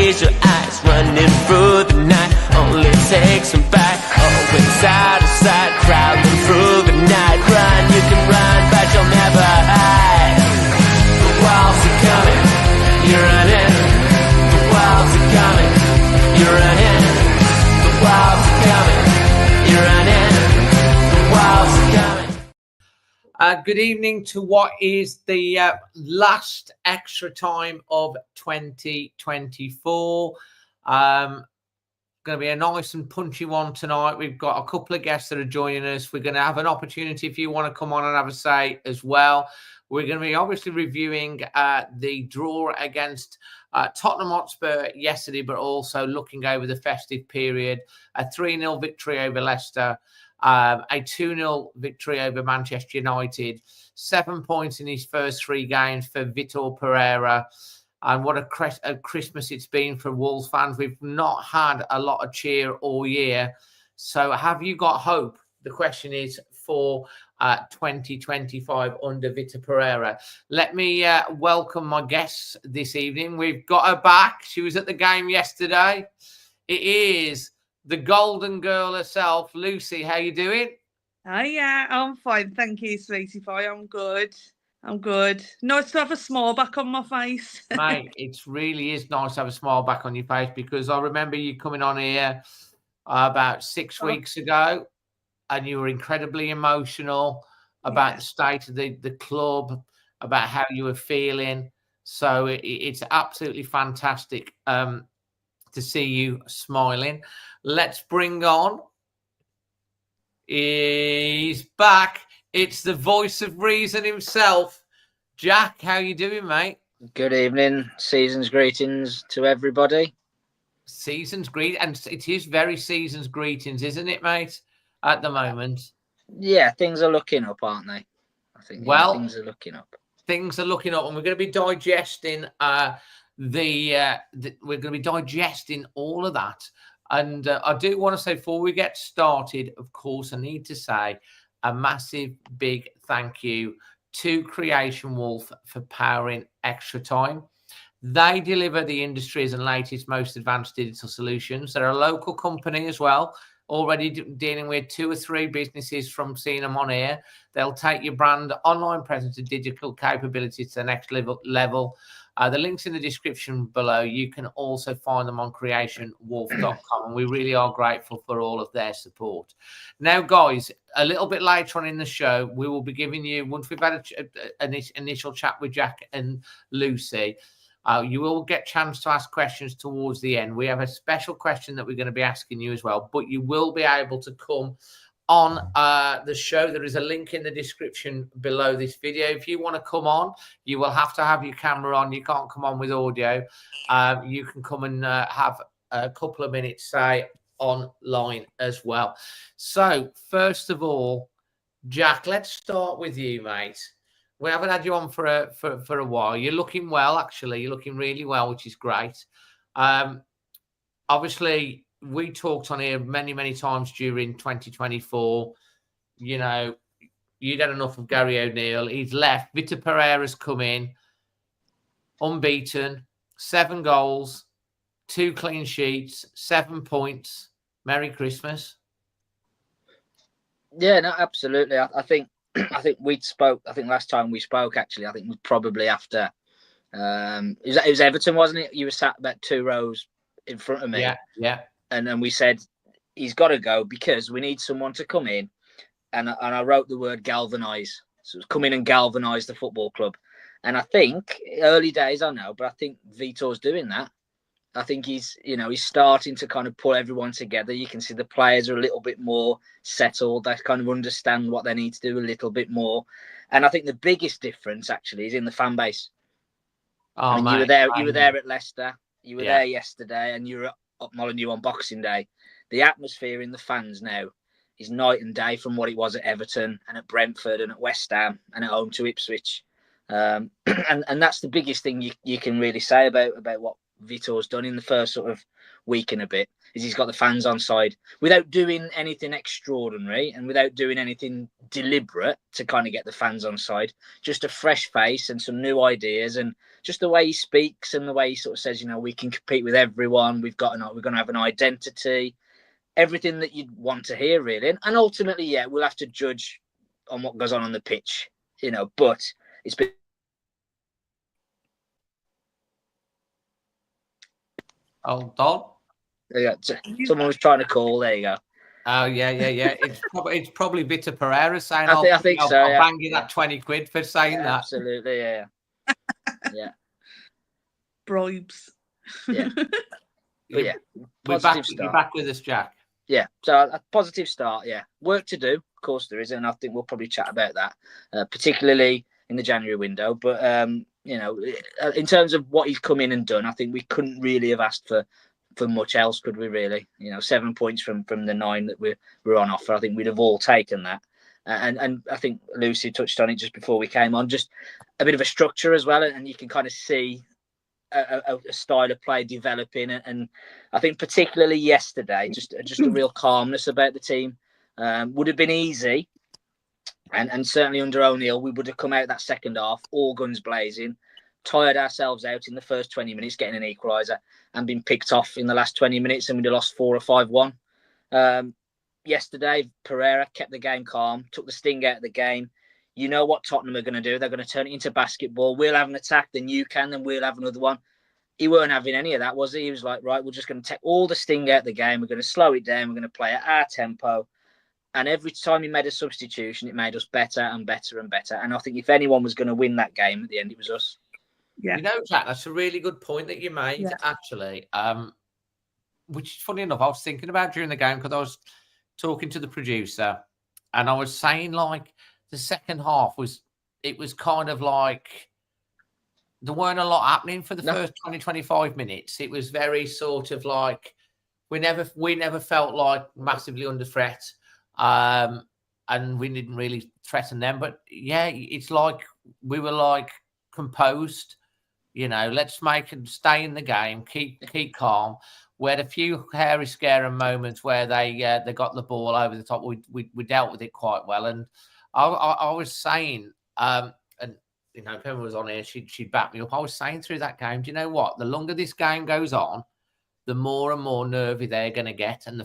is your eyes running through the night. Only take some back, always side to side, crowding through the night. Run, you can run, but you'll never hide. The walls are coming, you're running. The walls are coming, you're running. The walls are coming, you're running. The walls are coming. Good evening to what is the last extra time of 2024. Going to be a nice and punchy one tonight. We've got a couple of guests that are joining us. We're going to have an opportunity if you want to come on and have a say as well. We're going to be obviously reviewing the draw against Tottenham Hotspur yesterday, but also looking over the festive period, a 3-0 victory over Leicester, a 2-0 victory over Manchester United, 7 points in his first 3 games for Vitor Pereira. And what a Christmas it's been for Wolves fans. We've not had a lot of cheer all year. So have you got hope? The question is for 2025 under Vitor Pereira. Let me welcome my guests this evening. We've got her back. She was at the game yesterday. It is the golden girl herself, Lucy. How you doing? Oh, yeah, I'm fine. Thank you, sweetie pie. I'm good. Nice to have a smile back on my face. Mate, it really is nice to have a smile back on your face, because I remember you coming on here about 6 weeks ago and you were incredibly emotional about the state of the club, about how you were feeling. So it's absolutely fantastic to see you smiling. Let's bring on. He's back. It's the voice of reason himself. Jack, how you doing, mate? Good evening. Season's greetings to everybody. Season's greet, and it is very season's greetings, isn't it, mate? At the moment. Yeah, things are looking up, aren't they? I think things are looking up. Things are looking up, and we're going to be digesting we're going to be digesting all of that. And I do want to say, before we get started, of course, I need to say a massive big thank you to Creation Wolf for powering Extra Time. They deliver the industry's and latest, most advanced digital solutions. They're a local company as well, already dealing with 2 or 3 businesses from seeing them on air. They'll take your brand, online presence, and digital capabilities to the next level. The link's in the description below. You can also find them on creationwolf.com, and we really are grateful for all of their support. Now, guys, a little bit later on in the show, we will be giving you, once we've had an initial chat with Jack and Lucy, you will get a chance to ask questions towards the end. We have a special question that we're going to be asking you as well, but you will be able to come on the show. There is a link in the description below this video. If you want to come on, you will have to have your camera on. You can't come on with audio. You can come and have a couple of minutes, say, online as well. So first of all, Jack, let's start with you, mate. We haven't had you on for a while. You're looking well, actually. You're looking really well, which is great. Obviously, we talked on here many times during 2024. You know, you'd had enough of Gary O'Neill. He's left. Vitor Pereira's come in, unbeaten, 7 goals, 2 clean sheets, 7 points. Merry Christmas. Yeah, no, absolutely. I think we spoke. I think last time we spoke, actually, I think it was probably after. It was Everton, wasn't it? You were sat about 2 rows in front of me. Yeah. And then we said he's got to go because we need someone to come in. And I wrote the word galvanise. So it's come in and galvanise the football club. And I think early days, I know, but I think Vitor's doing that. I think he's starting to kind of pull everyone together. You can see the players are a little bit more settled. They kind of understand what they need to do a little bit more. And I think the biggest difference actually is in the fan base. Oh, and mate, you were there at Leicester. You were there yesterday, and you were up Molineux on Boxing Day. The atmosphere in the fans now is night and day from what it was at Everton and at Brentford and at West Ham and at home to Ipswich. And that's the biggest thing you can really say about what Vitor's done in the first sort of weaken a bit is he's got the fans on side without doing anything extraordinary and without doing anything deliberate to kind of get the fans on side. Just a fresh face and some new ideas, and just the way he speaks and the way he sort of says, you know, we can compete with everyone. We're going to have an identity. Everything that you'd want to hear, really. And ultimately, yeah, we'll have to judge on what goes on the pitch, you know, but it's been. Hold on. Yeah, someone was trying to call. There you go. Oh, yeah. It's probably Vita Pereira saying, I think so. I'll yeah. bang you that 20 quid for saying that. Absolutely, yeah. Yeah. Bribes. Yeah. But yeah, You're back with us, Jack. Yeah, so a positive start, yeah. Work to do, of course there is, and I think we'll probably chat about that, particularly in the January window. But, you know, in terms of what he's come in and done, I think we couldn't really have asked for much else, could we really? You know, 7 points from the 9 that we're on offer. I think we'd have all taken that. And I think Lucy touched on it just before we came on, just a bit of a structure as well, and you can kind of see a style of play developing, and I think particularly yesterday, just a real calmness about the team. Would have been easy, and certainly under O'Neill, we would have come out that second half all guns blazing, tired ourselves out in the first 20 minutes getting an equaliser, and been picked off in the last 20 minutes, and we'd have lost 4 or 5-1. Yesterday, Pereira kept the game calm, took the sting out of the game. You know what Tottenham are going to do. They're going to turn it into basketball. We'll have an attack, then you can, then we'll have another one. He weren't having any of that, was he? He was like, right, we're just going to take all the sting out of the game. We're going to slow it down. We're going to play at our tempo. And every time he made a substitution, it made us better and better and better. And I think if anyone was going to win that game at the end, it was us. Yeah. You know, Jack, that's a really good point that you made, actually. Which is funny enough, I was thinking about during the game because I was talking to the producer and I was saying, like, the second half was kind of like there weren't a lot happening for the first 20-25 minutes. It was very sort of like we never felt like massively under threat, and we didn't really threaten them. But yeah, it's like we were like composed. You know, let's make and stay in the game, keep calm. We had a few hairy, scary moments where they got the ball over the top. We dealt with it quite well, and I was saying, and you know, if everyone was on here, she'd back me up. I was saying through that game, do you know what? The longer this game goes on, the more and more nervy they're going to get, and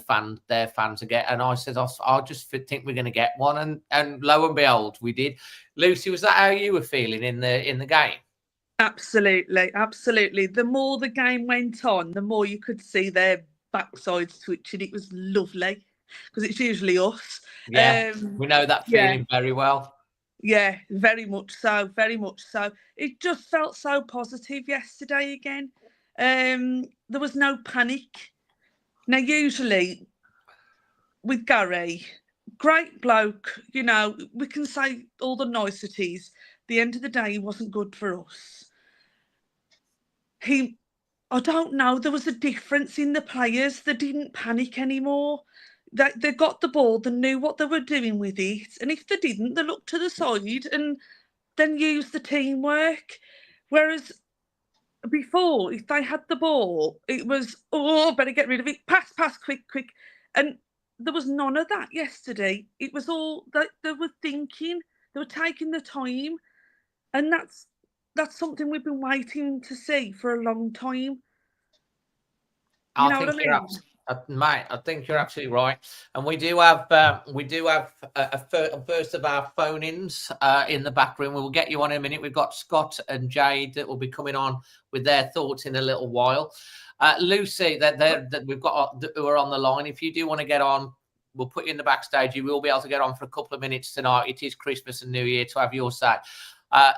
their fans will get. And I said, I just think we're going to get one, and lo and behold, we did. Lucy, was that how you were feeling in the game? Absolutely. The more the game went on, the more you could see their backsides twitching. It was lovely because it's usually us. Yeah, we know that feeling very well. Yeah, very much so. Very much so. It just felt so positive yesterday again. There was no panic. Now, usually with Gary, great bloke, you know, we can say all the niceties. The end of the day, he wasn't good for us. I don't know, there was a difference in the players. They didn't panic anymore. They got the ball, they knew what they were doing with it. And if they didn't, they looked to the side and then used the teamwork. Whereas before, if they had the ball, it was, better get rid of it. Pass, quick. And there was none of that yesterday. It was all that they were thinking, they were taking the time. And that's something we've been waiting to see for a long time. You know what I mean? Mate, I think you're absolutely right. And we do have a first of our phone-ins in the back room. We'll get you on in a minute. We've got Scott and Jade that will be coming on with their thoughts in a little while. Lucy, that we've got who are on the line. If you do want to get on, we'll put you in the backstage. You will be able to get on for a couple of minutes tonight. It is Christmas and New Year to have your say.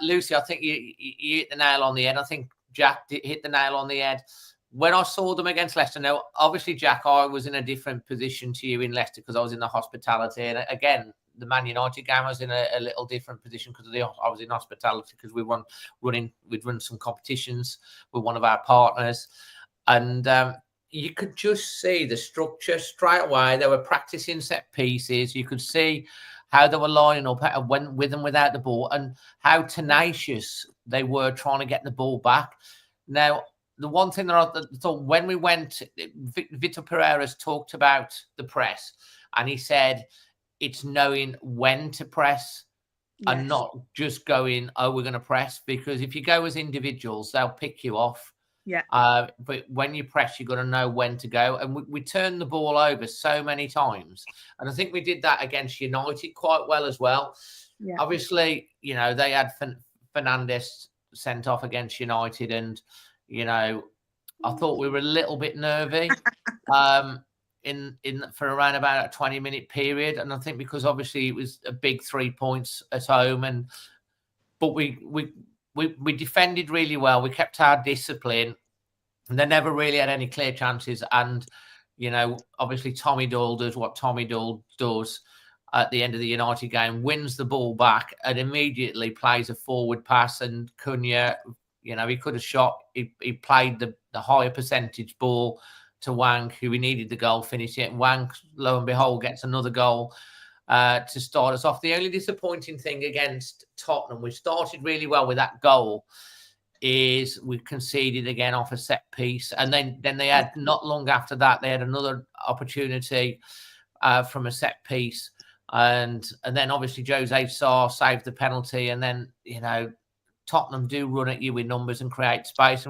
Lucy, I think you hit the nail on the head. I think Jack hit the nail on the head. When I saw them against Leicester, now, obviously, Jack, I was in a different position to you in Leicester because I was in the hospitality. And again, the Man United game, I was in a little different position because I was in hospitality because we'd run some competitions with one of our partners. And you could just see the structure straight away. They were practicing set pieces. You could see how they were lining up with and without the ball and how tenacious they were trying to get the ball back. Now, the one thing that I thought when we went, Vitor Pereira's talked about the press, and he said it's knowing when to press and not just going, oh, we're going to press, because if you go as individuals, they'll pick you off. Yeah. But when you press, you've got to know when to go. And we turned the ball over so many times. And I think we did that against United quite well as well. Yeah. Obviously, you know, they had Fernandes sent off against United, and you know, I thought we were a little bit nervy in for around about a 20-minute period, and I think because obviously it was a big 3 points at home, but we defended really well. We kept our discipline, and they never really had any clear chances. And you know, obviously Tommy Doyle does what Tommy Doyle does at the end of the United game, wins the ball back and immediately plays a forward pass. And Cunha, you know, he could have shot. He played the higher percentage ball to Wang, who he needed the goal, finish it. And Wang, lo and behold, gets another goal to start us off. The only disappointing thing against Tottenham, we started really well with that goal, is we conceded again off a set piece. And then they had, not long after that, they had another opportunity from a set piece. And then obviously Jose Sarr saved the penalty. And then, you know, Tottenham do run at you with numbers and create space.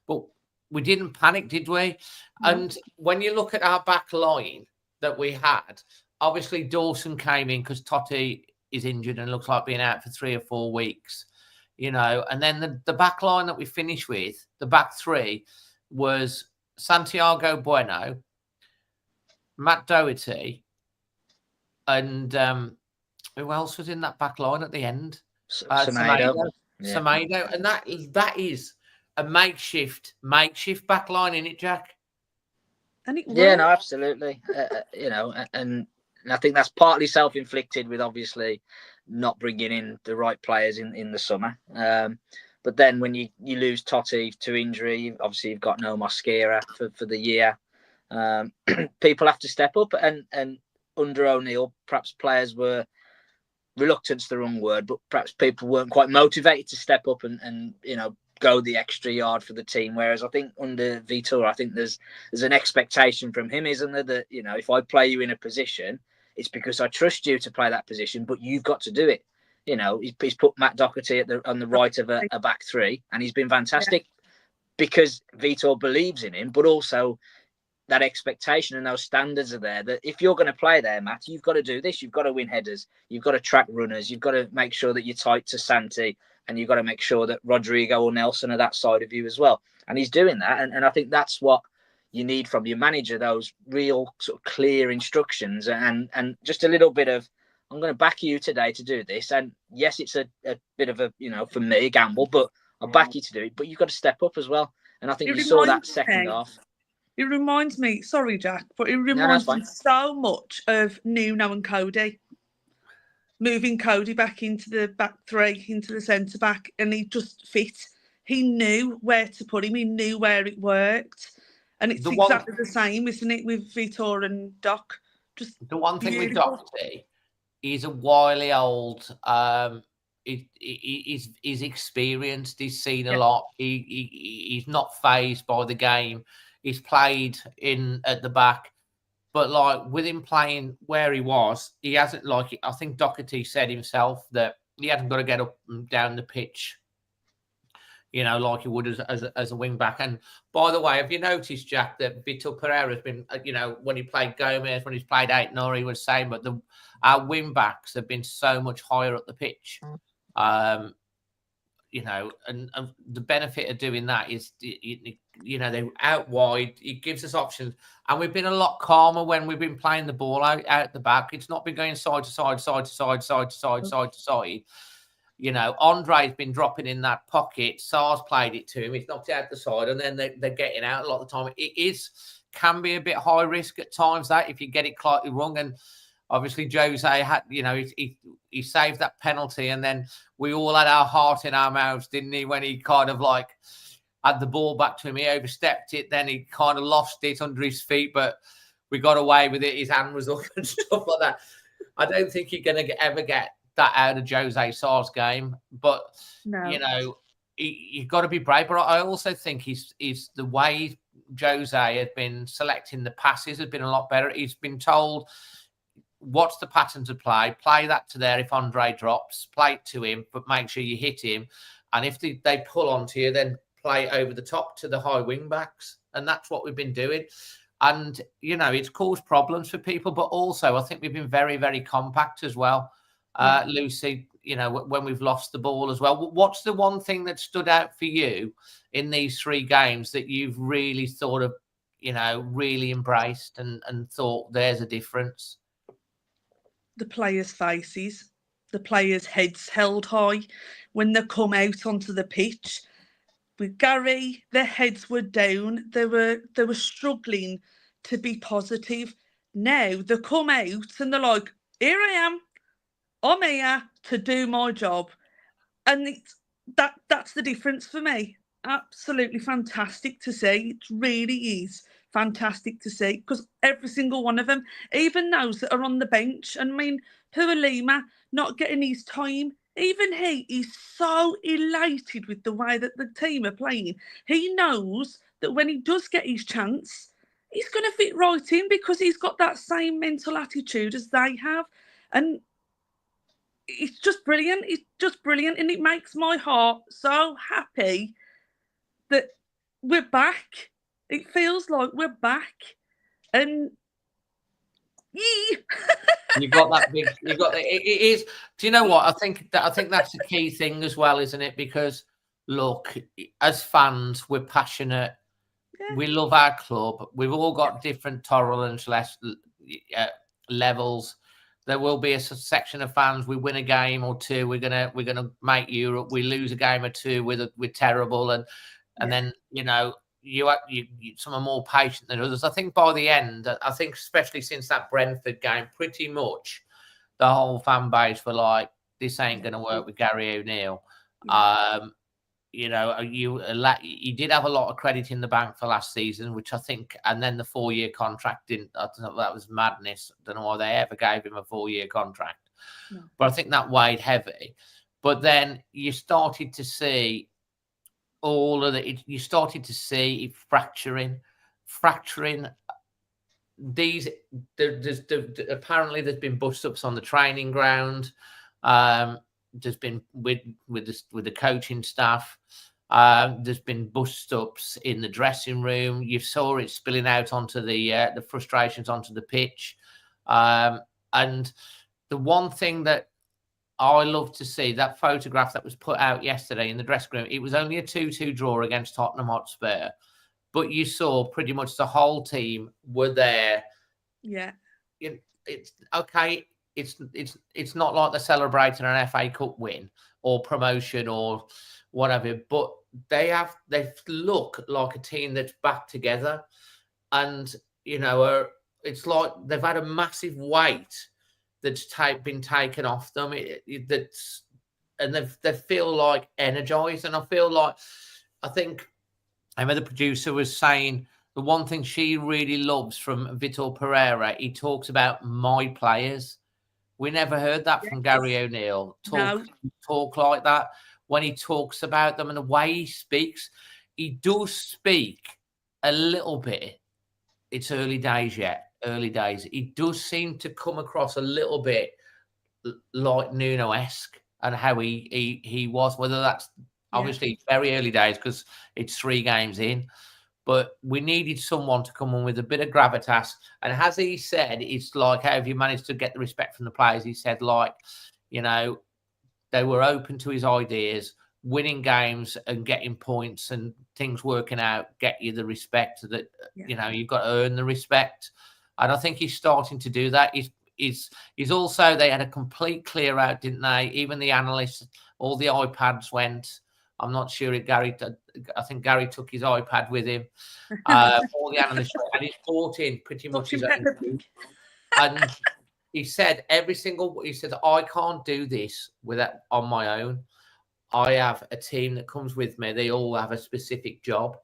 But we didn't panic, did we? No. And when you look at our back line that we had, obviously Dawson came in because Totti is injured and looks like being out for 3 or 4 weeks, you know. And then the back line that we finished with, the back three, was Santiago Bueno, Matt Doherty, and who else was in that back line at the end? Semedo. Yeah. Semedo. And that is a makeshift back line, isn't it, Jack? And it yeah, no, absolutely. You know, and I think that's partly self-inflicted with obviously not bringing in the right players in the summer. But then when you lose Totti to injury, obviously you've got no Mosquera for the year. People have to step up, and under O'Neill, perhaps players were, reluctant's the wrong word, but perhaps people weren't quite motivated to step up and you know, go the extra yard for the team. Whereas I think under Vitor, I think there's an expectation from him, isn't there, that, you know, if I play you in a position, it's because I trust you to play that position, but you've got to do it. You know, he's put Matt Doherty on the right of a back three, and he's been fantastic because Vitor believes in him, but also that expectation and those standards are there, that if you're going to play there, Matt, you've got to do this. You've got to win headers. You've got to track runners. You've got to make sure that you're tight to Santi, and you've got to make sure that Rodrigo or Nelson are that side of you as well. And he's doing that. And I think that's what you need from your manager, those real sort of clear instructions and just a little bit of, I'm going to back you today to do this. And yes, it's a bit of a, you know, for me, a gamble, but I'll back you to do it. But you've got to step up as well. And I think you saw that second half. It reminds me, sorry, Jack, but it reminds me so much of Nuno and Cody. Moving Cody back into the back three, into the centre back, and he just fit. He knew where to put him. He knew where it worked. And it's exactly the same, isn't it, with Vitor and Doc? Just the one thing with Doherty, he's a wily old. He's experienced. He's seen a lot. He's not fazed by the game. He's played in at the back, but like with him playing where he was, he hasn't, like, I think Doherty said himself that he hasn't got to get up and down the pitch, you know, like he would as a wing back. And by the way, have you noticed, Jack, that Vitor Pereira has been, you know, when he played Gomez, when he's played Aitnor, he was saying, but our wing backs have been so much higher up the pitch. You know, and the benefit of doing that is, you know, they're out wide. It gives us options. And we've been a lot calmer when we've been playing the ball out the back. It's not been going side to side, side to side, side to side, side to side. You know, Andre's been dropping in that pocket. Sarr's played it to him. He's knocked it out the side, and then they're getting out a lot of the time. It can be a bit high risk at times, that, if you get it slightly wrong. And obviously Jose had, you know, he saved that penalty, and then we all had our heart in our mouths, didn't he, when he kind of like had the ball back to him. He overstepped it, then he kind of lost it under his feet, but we got away with it. His hand was up and stuff like that. I don't think you're going to ever get that out of Jose Sarr's game, but, you know, you've got to be brave. But I also think he's the way Jose had been selecting the passes has been a lot better. He's been told, what's the pattern to play that to there. If Andre drops, play it to him, but make sure you hit him. And if they pull onto you, then play over the top to the high wing backs. And that's what we've been doing. And, you know, it's caused problems for people, but also I think we've been very, very compact as well. Lucy, you know, when we've lost the ball as well. What's the one thing that stood out for you in these 3 games that you've really sort of, you know, really embraced and thought there's a difference? The players' faces, the players' heads held high when they come out onto the pitch. With Gary, their heads were down. They were struggling to be positive. Now they come out and they're like, here I am. I'm here to do my job. And that's the difference for me. Absolutely fantastic to see. It really is fantastic to see, because every single one of them, even those that are on the bench, and I mean, poor Lima not getting his time, even he is so elated with the way that the team are playing. He knows that when he does get his chance, he's going to fit right in, because he's got that same mental attitude as they have. And it's just brilliant. It's just brilliant. And it makes my heart so happy that we're back. It feels like we're back. And You've got that big. You've got it is. Do you know what? I think that's the key thing as well, isn't it? Because look, as fans, we're passionate. Yeah. We love our club. We've all got different tolerance levels. There will be a section of fans. We win a game or two, we're gonna make Europe. We lose a game or two, we're terrible, and then you know. You some are more patient than others. I think by the end, I think especially since that Brentford game, pretty much the whole fan base were like, this ain't going to work with Gary O'Neill. You know, you did have a lot of credit in the bank for last season, which I think, and then the 4-year contract didn't. I thought that was madness. I don't know why they ever gave him a 4-year contract, but I think that weighed heavy. But then you started to see. All of it, you started to see it fracturing. There's apparently there's been bust-ups on the training ground. There's been with the coaching staff. There's been bust-ups in the dressing room. You saw it spilling out onto the frustrations onto the pitch. And the one thing that I love to see, that photograph that was put out yesterday in the dressing room. It was only a 2-2 draw against Tottenham Hotspur, but you saw pretty much the whole team were there. Yeah, it's okay. It's not like they're celebrating an FA Cup win or promotion or whatever, but they look like a team that's back together, and you know, it's like they've had a massive weight that's been taken off them. And they feel like energized. And I think the producer was saying the one thing she really loves from Vitor Pereira, he talks about my players. We never heard that from Gary O'Neill. Talk like that. When he talks about them and the way he speaks, he does speak a little bit. It's early days yet. Early days, he does seem to come across a little bit like Nuno-esque and how he was. Whether that's obviously very early days because it's 3 games in, but we needed someone to come on with a bit of gravitas. And as he said, it's like, how have you managed to get the respect from the players? He said, like, you know, they were open to his ideas, winning games and getting points and things working out, get you the respect that you know you've got to earn the respect. And I think he's starting to do that. He's also, they had a complete clear out, didn't they? Even the analysts, all the iPads went. I'm not sure if I think Gary took his iPad with him. All the analysts went, and he's bought in pretty much his own. And he said he said, I can't do this on my own. I have a team that comes with me. They all have a specific job.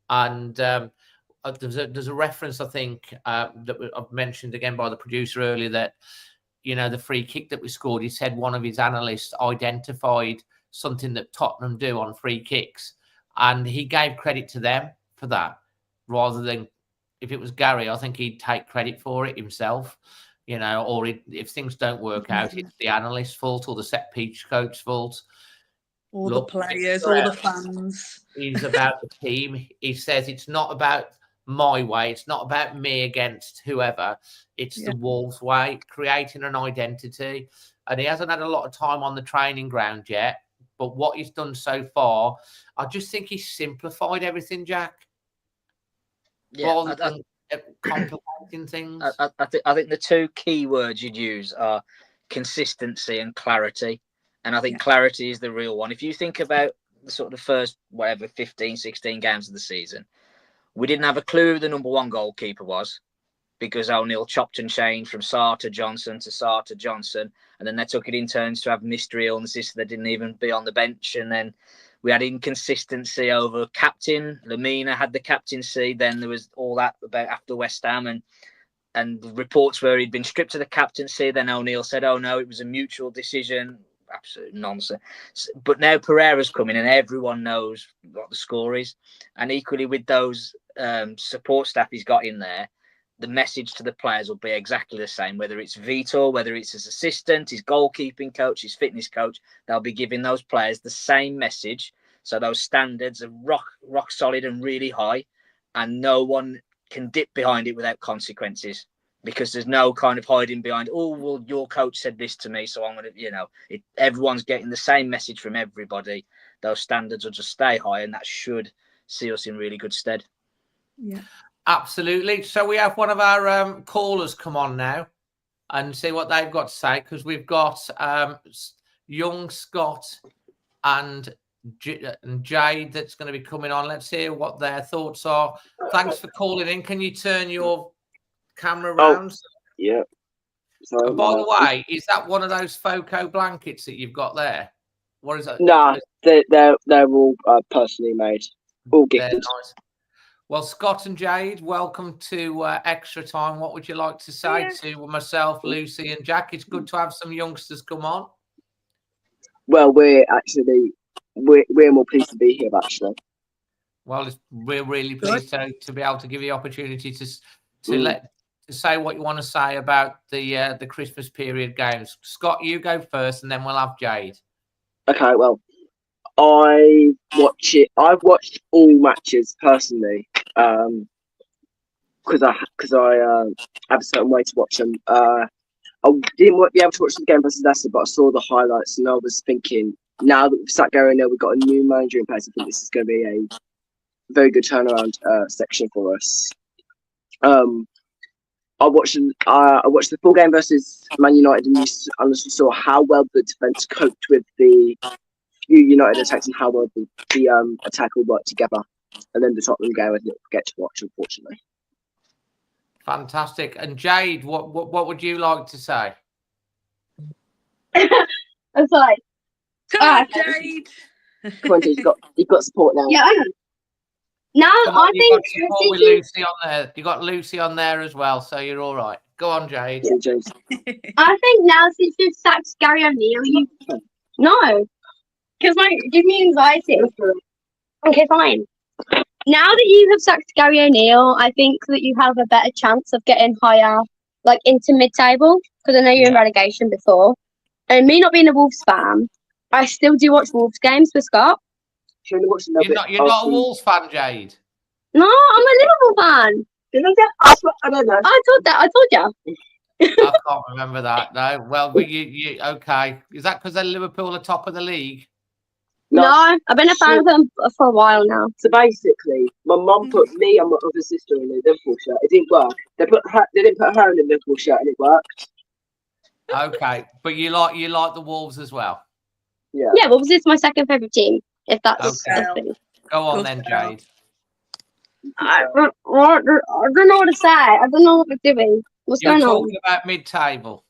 And there's a reference, I think, that I've mentioned again by the producer earlier, that, you know, the free kick that we scored, he said one of his analysts identified something that Tottenham do on free kicks. And he gave credit to them for that, rather than, if it was Gary, I think he'd take credit for it himself, you know, or if things don't work out, it's the analyst's fault or the set piece coach's fault. All the players, all the fans. He's about the team. He says it's not about my way. It's not about me against whoever. It's the Wolves way, creating an identity. And he hasn't had a lot of time on the training ground yet. But what he's done so far, I just think he's simplified everything, Jack. Yeah, complicating things. I think the two key words you'd use are consistency and clarity. And I think clarity is the real one. If you think about the sort of the first, 15, 16 games of the season, we didn't have a clue who the number one goalkeeper was, because O'Neill chopped and changed from Sarr to Johnson to Sarr to Johnson. And then they took it in turns to have mystery illnesses, so they didn't even be on the bench. And then we had inconsistency over captain. Lamina had the captaincy. Then there was all that about after West Ham and reports where he'd been stripped of the captaincy. Then O'Neill said, oh, no, it was a mutual decision. Absolute nonsense. But now Pereira's coming and everyone knows what the score is. And equally with those support staff he's got in there, the message to the players will be exactly the same, whether it's Vitor, whether it's his assistant, his goalkeeping coach, his fitness coach. They'll be giving those players the same message. So those standards are rock solid and really high, and no one can dip behind it without consequences, because there's no kind of hiding behind, oh, well, your coach said this to me, so I'm going to, everyone's getting the same message from everybody. Those standards will just stay high, and that should see us in really good stead. Yeah. Absolutely. So we have one of our callers come on now and see what they've got to say, because we've got young Scott and Jade that's going to be coming on. Let's hear what their thoughts are. Thanks for calling in. Can you turn your camera around? Yeah. Sorry, by the way, is that one of those Foco blankets that you've got there? What is that? Nah, they're all personally made, all gifted. Nice. Well, Scott and Jade, welcome to Extra Time. What would you like to say to myself, Lucy, and Jack? It's good to have some youngsters come on. Well, we're more pleased to be here, actually. Well, we're really pleased to be able to give you the opportunity to say what you want to say about the Christmas period games. Scott, you go first, and then we'll have Jade. Okay, well, I've watched all matches personally, because I have a certain way to watch them. I didn't be able to watch the game versus Leicester, but I saw the highlights, and I was thinking, now that we've sat going there, we've got a new manager in place, I think this is going to be a very good turnaround section for us. I watched the full game versus Man United, and honestly saw how well the defence coped with the few United attacks and how well the attack all worked together. And then the Tottenham game I didn't get to watch, unfortunately. Fantastic. And Jade, what would you like to say? I'm sorry. Come on, Jade. Come on, Jade, you've got support now. Yeah, I know. No, I think with Lucy on there. You got Lucy on there as well, so you're all right. Go on, Jade. Yeah, Jade. I think now since you've sacked Gary O'Neill, no, because give me anxiety. Okay, fine. Now that you have sacked Gary O'Neill, I think that you have a better chance of getting higher, like into mid-table, because I know you're in relegation before. And me not being a Wolves fan, I still do watch Wolves games with Scott. You're not a Wolves fan, Jade? No, I'm a Liverpool fan. I don't know. I told you. I can't remember that. No. Well, but you okay? Is that because Liverpool are top of the league? No, I've been a fan of them for a while now. So basically, my mum put me and my other sister in a Liverpool shirt. It didn't work. They didn't put her in a Liverpool shirt, and it worked. Okay, but you like the Wolves as well. Yeah, Wolves is my second favourite team. If that's okay. the thing. Go on then, Jade. I don't know what to say. I don't know what we're doing. What's going on? You're talking about mid-table.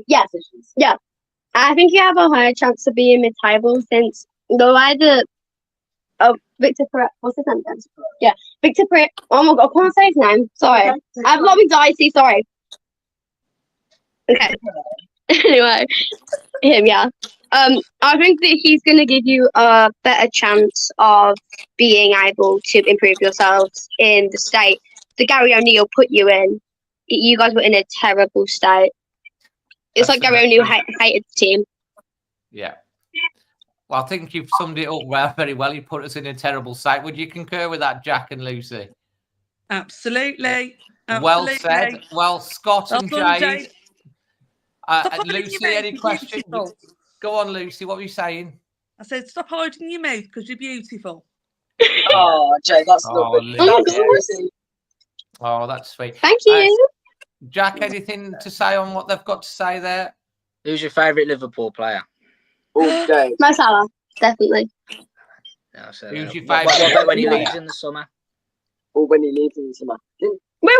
Yes. Yeah. I think you have a higher chance of being mid-table since the way that Victor Pereira, what's his name? Yeah, Victor Pereira. Oh my God, I can't say his name. Sorry, I've got anxiety. Sorry. Okay. Anyway, him. Yeah. I think that he's going to give you a better chance of being able to improve yourselves in the state that Gary O'Neill put you in. You guys were in a terrible state. It's like Gary O'Neill hated the team. Yeah. Well, I think you've summed it up very well. You put us in a terrible state. Would you concur with that, Jack and Lucy? Absolutely. Well said. Well, Scott and Jade. Lucy, any questions? Go on, Lucy. What were you saying? I said, stop hiding your mouth because you're beautiful. Oh, Jay, that's lovely. Oh, that's sweet. Thank you. Jack, anything to say on what they've got to say there? Who's your favourite Liverpool player? All day. Mo Salah, definitely. No, so, Who's your what favourite about when he leaves in the summer? Or when he leaves in the summer. Wait, no.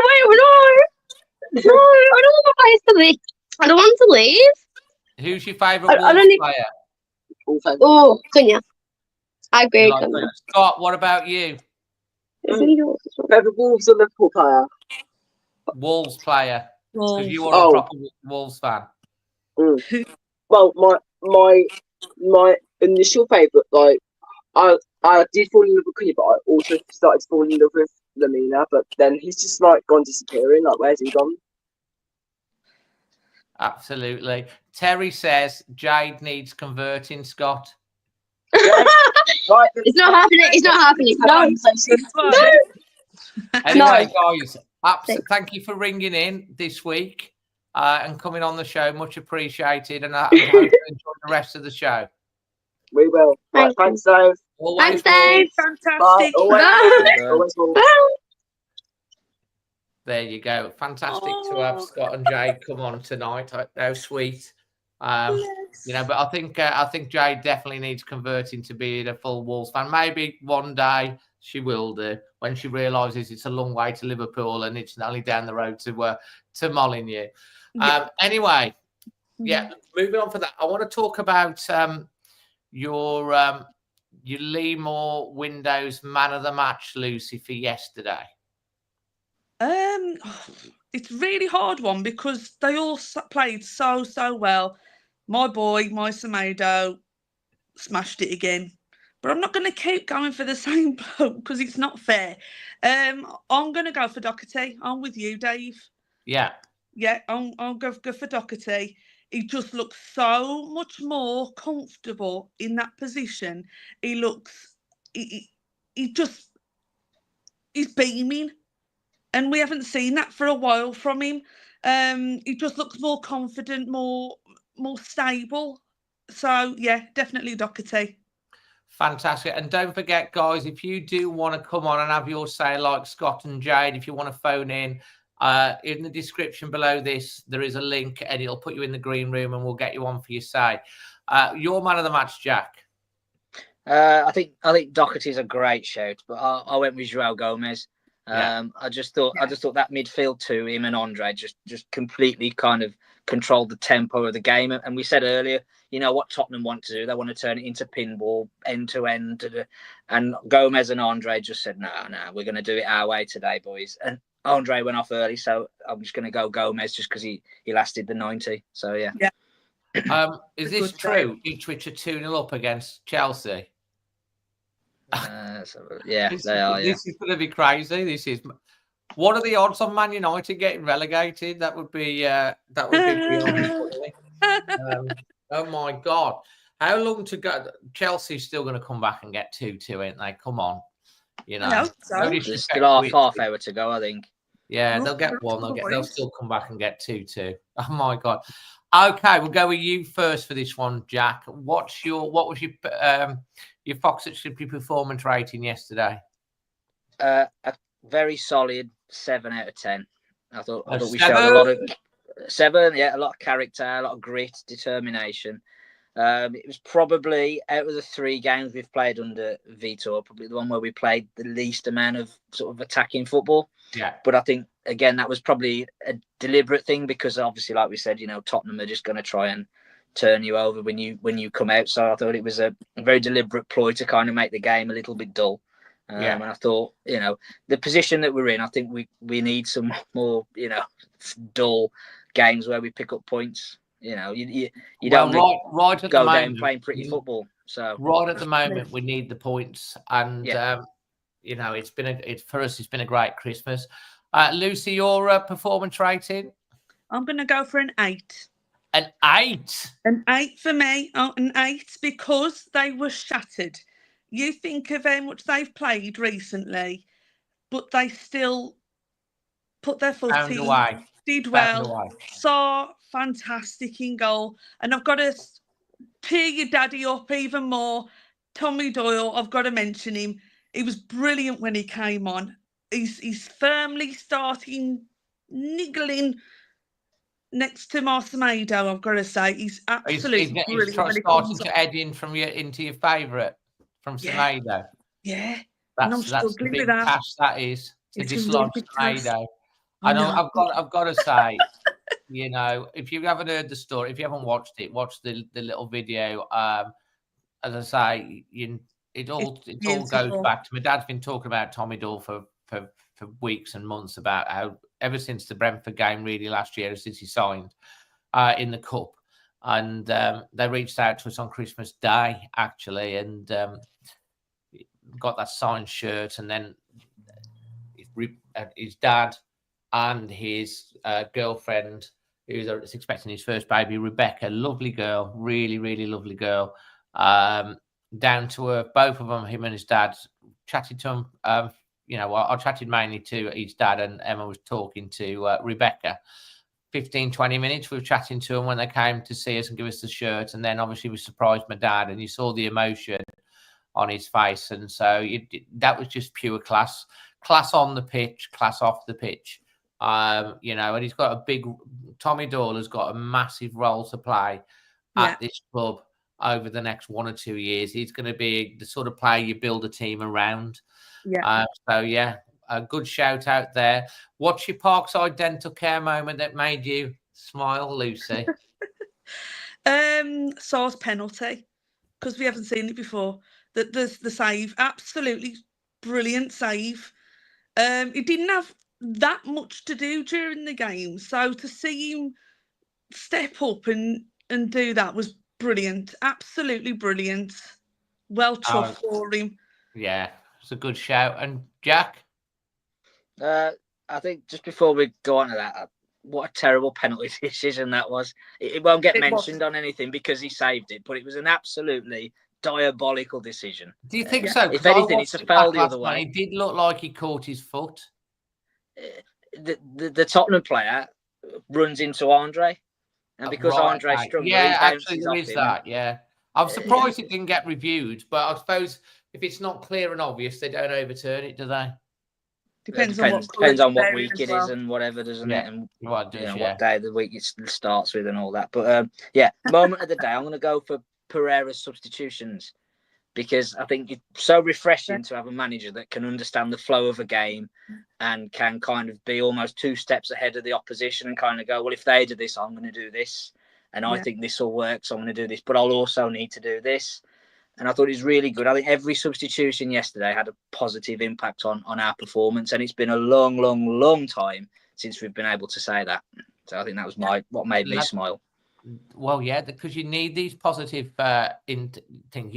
No, I don't want the players to leave. I don't want to leave. Who's your favourite Wolves player? Oh, Cunha. I agree with Cunha. Scott, what about you? Favourite Wolves or Liverpool player? Wolves player. Because you are a proper Wolves fan. Well, my initial favourite, like, I did fall in love with Cunha, but I also started to fall in love with Lamina, but then he's just like gone disappearing. Like, where's he gone? Absolutely. Terry says Jade needs converting, Scott. Right, it's not happening. It's not happening. No. Anyway, guys, thank you for ringing in this week and coming on the show. Much appreciated. And I hope you enjoy the rest of the show. We will. Right, thanks, Dave. Thanks, Dave. Fantastic. Always. There you go. Fantastic to have Scott and Jade come on tonight. How sweet. You know, but I think Jade definitely needs converting to be a full Wolves fan. Maybe one day she will do when she realises it's a long way to Liverpool and it's only down the road to Molineux. Anyway, moving on for that. I want to talk about your Lee Moore Windows man of the match, Lucy, for yesterday. It's a really hard one because they all played so well. My boy, my Semedo, smashed it again. But I'm not going to keep going for the same bloke because it's not fair. I'm going to go for Doherty. I'm with you, Dave. Yeah. Yeah, I'll go for Doherty. He just looks so much more comfortable in that position. He looks, he's beaming. And we haven't seen that for a while from him. He just looks more confident, more stable. So, yeah, definitely Doherty. Fantastic. And don't forget, guys, if you do want to come on and have your say like Scott and Jade, if you want to phone in the description below this, there is a link and it'll put you in the green room and we'll get you on for your say. Your man of the match, Jack. I think Doherty's a great shout, but I went with João Gomez. I just thought that midfield two, him and Andre, just completely kind of controlled the tempo of the game. And we said earlier, you know what Tottenham want to do? They want to turn it into pinball, end to end. And Gomez and Andre just said, no, we're going to do it our way today, boys. And Andre went off early, so I'm just going to go Gomez just because he lasted the 90. So yeah. Is this true? Ipswich are 2-0 up against Chelsea. They are. This is going to be crazy. What are the odds on Man United getting relegated? That would be beyond funny. Oh my God! How long to go? Chelsea's still going to come back and get 2-2, ain't they? Come on, you know. There's still half hour to go, I think. Yeah, they'll get one. They'll still come back and get 2-2. Oh my God! Okay, we'll go with you first for this one, Jack. What was your Fox at Simply performance rating yesterday? A very solid 7 out of 10. I thought we showed a lot of 7. Yeah, a lot of character, a lot of grit, determination. It was probably out of the 3 games we've played under Vitor, probably the one where we played the least amount of sort of attacking football. Yeah. But I think again that was probably a deliberate thing because obviously, like we said, you know, Tottenham are just going to try and turn you over when you come out. So I thought it was a very deliberate ploy to kind of make the game a little bit dull. And I thought, you know, the position that we're in, I think we need some more, you know, dull games where we pick up points. You know, you Well, don't right at go the down moment, playing pretty football. So right at the moment, we need the points, and you know, it's for us. It's been a great Christmas. Lucy, your performance rating? I'm going to go for an 8. An 8. An 8 for me. Oh, an 8 because they were shattered. You think of how much they've played recently, but they still put their foot Found in, away. did Found well, away. saw fantastic in goal. And I've got to tear your daddy up even more. Tommy Doyle, I've got to mention him. He was brilliant when he came on. He's firmly starting niggling next to Marsemedo, I've got to say. He's absolutely brilliant when he starting comes on. to head in into your favourite from Semedo. Yeah. And I'm That's the struggling big with that. task that is to It's a dislodge really big task. Semedo. I And know. I've got to say, you know, if you haven't heard the story, if you haven't watched it, watch the little video. As I say, it all goes back to my dad's been talking about Tommy Doyle for weeks and months about how ever since the Brentford game really last year, since he signed in the cup, and they reached out to us on Christmas Day actually, and got that signed shirt, and then his dad and his girlfriend, who's expecting his first baby, Rebecca, lovely girl, really lovely girl, down to earth, both of them, him and his dad, chatted to him. You know, I chatted mainly to his dad, and Emma was talking to Rebecca. 15-20 minutes we were chatting to them when they came to see us and give us the shirt, and then obviously we surprised my dad, and you saw the emotion on his face, and so that was just pure class on the pitch, class off the pitch. You know, and he's got Tommy Doyle has got a massive role to play at this club over the next 1 or 2 years. He's going to be the sort of player you build a team around. So a good shout out there. What's your Parkside dental care moment that made you smile, Lucy? Saw's penalty, because we haven't seen it before. The save, absolutely brilliant save. He didn't have that much to do during the game, so to see him step up and do that was brilliant, absolutely brilliant. Well chuffed for him. Yeah, it's a good shout. And Jack? I think just before we go on to that, what a terrible penalty decision that was. It won't get mentioned on anything because he saved it, but it was an absolutely diabolical decision. Do you think so? If anything, it's a foul the other way. It did look like he caught his foot. The Tottenham player runs into Andre, and because Andre struggled, actually there is that. Yeah, I'm surprised it didn't get reviewed, but I suppose if it's not clear and obvious, they don't overturn it, do they? Depends on what week it is and whatever, doesn't it? And what day of the week it starts with and all that. But moment of the day, I'm going to go for Pereira's substitutions, because I think it's so refreshing to have a manager that can understand the flow of a game and can kind of be almost 2 steps ahead of the opposition and kind of go, well, if they do this, I'm going to do this. And I think this will work, so I'm going to do this, but I'll also need to do this. And I thought it was really good. I think every substitution yesterday had a positive impact on our performance. And it's been a long time since we've been able to say that. So I think that was what made me smile. Well, yeah, because you need these positive things.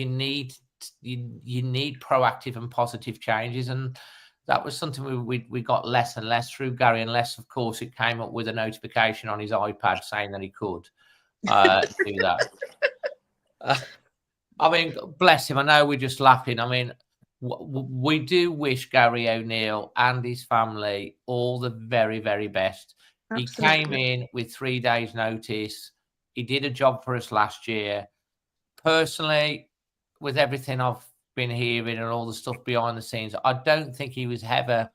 You need proactive and positive changes, and that was something we got less and less through Gary, unless, of course, it came up with a notification on his iPad saying that he could do that. I mean, bless him. I know we're just laughing. I mean, we do wish Gary O'Neill and his family all the very, very best. Absolutely. He came in with 3 days' notice. He did a job for us last year. Personally, with everything I've been hearing and all the stuff behind the scenes, I don't think he was ever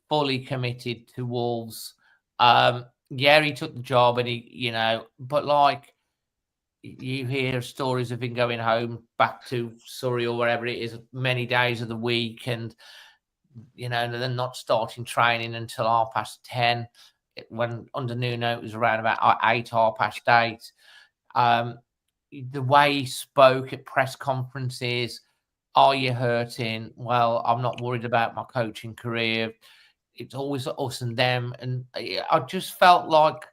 fully committed to Wolves. He took the job, and but like, you hear stories of him going home back to Surrey or wherever it is many days of the week, and then not starting training until 10:30. When under Nuno it was around about 8:30. The way he spoke at press conferences, are you hurting? Well, I'm not worried about my coaching career. It's always us and them. And I just felt like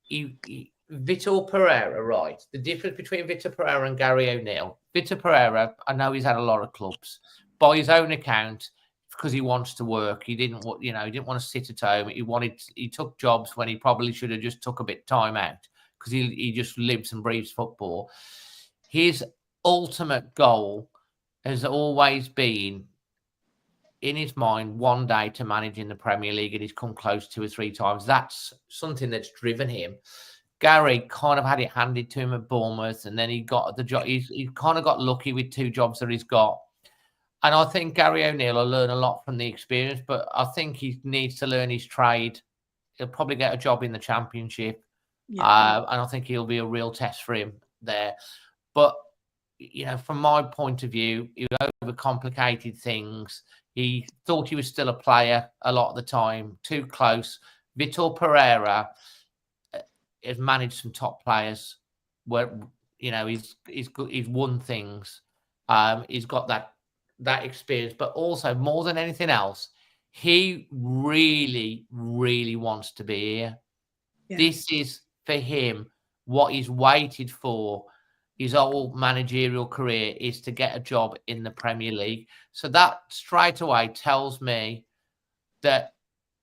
he Vitor Pereira, right? The difference between Vitor Pereira and Gary O'Neill. Vitor Pereira, I know he's had a lot of clubs. By his own account, because he wants to work, he didn't want to sit at home. He took jobs when he probably should have just took a bit of time out because he just lives and breathes football. His ultimate goal has always been in his mind one day to manage in the Premier League, and he's come close 2 or 3 times. That's something that's driven him. Gary kind of had it handed to him at Bournemouth, and then he got the job. He kind of got lucky with 2 jobs that he's got. And I think Gary O'Neill will learn a lot from the experience, but I think he needs to learn his trade. He'll probably get a job in the Championship. Yeah. And I think he'll be a real test for him there. But, from my point of view, he overcomplicated things. He thought he was still a player a lot of the time, too close. Vitor Pereira has managed some top players where, he's won things. He's got that experience, but also more than anything else, he really, really wants to be here. Yeah. This is for him what he's waited for his whole managerial career, is to get a job in the Premier League. So that straight away tells me that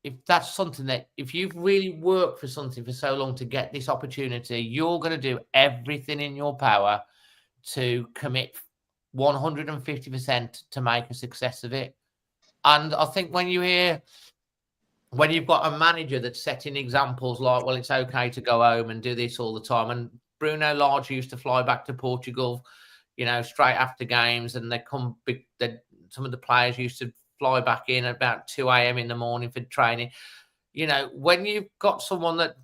if that's something that, if you've really worked for something for so long to get this opportunity, you're going to do everything in your power to commit 150% to make a success of it. And I think when you've got a manager that's setting examples like, well, it's okay to go home and do this all the time. And Bruno Lage used to fly back to Portugal, straight after games, and some of the players used to fly back in at about 2 a.m. in the morning for training. When you've got someone that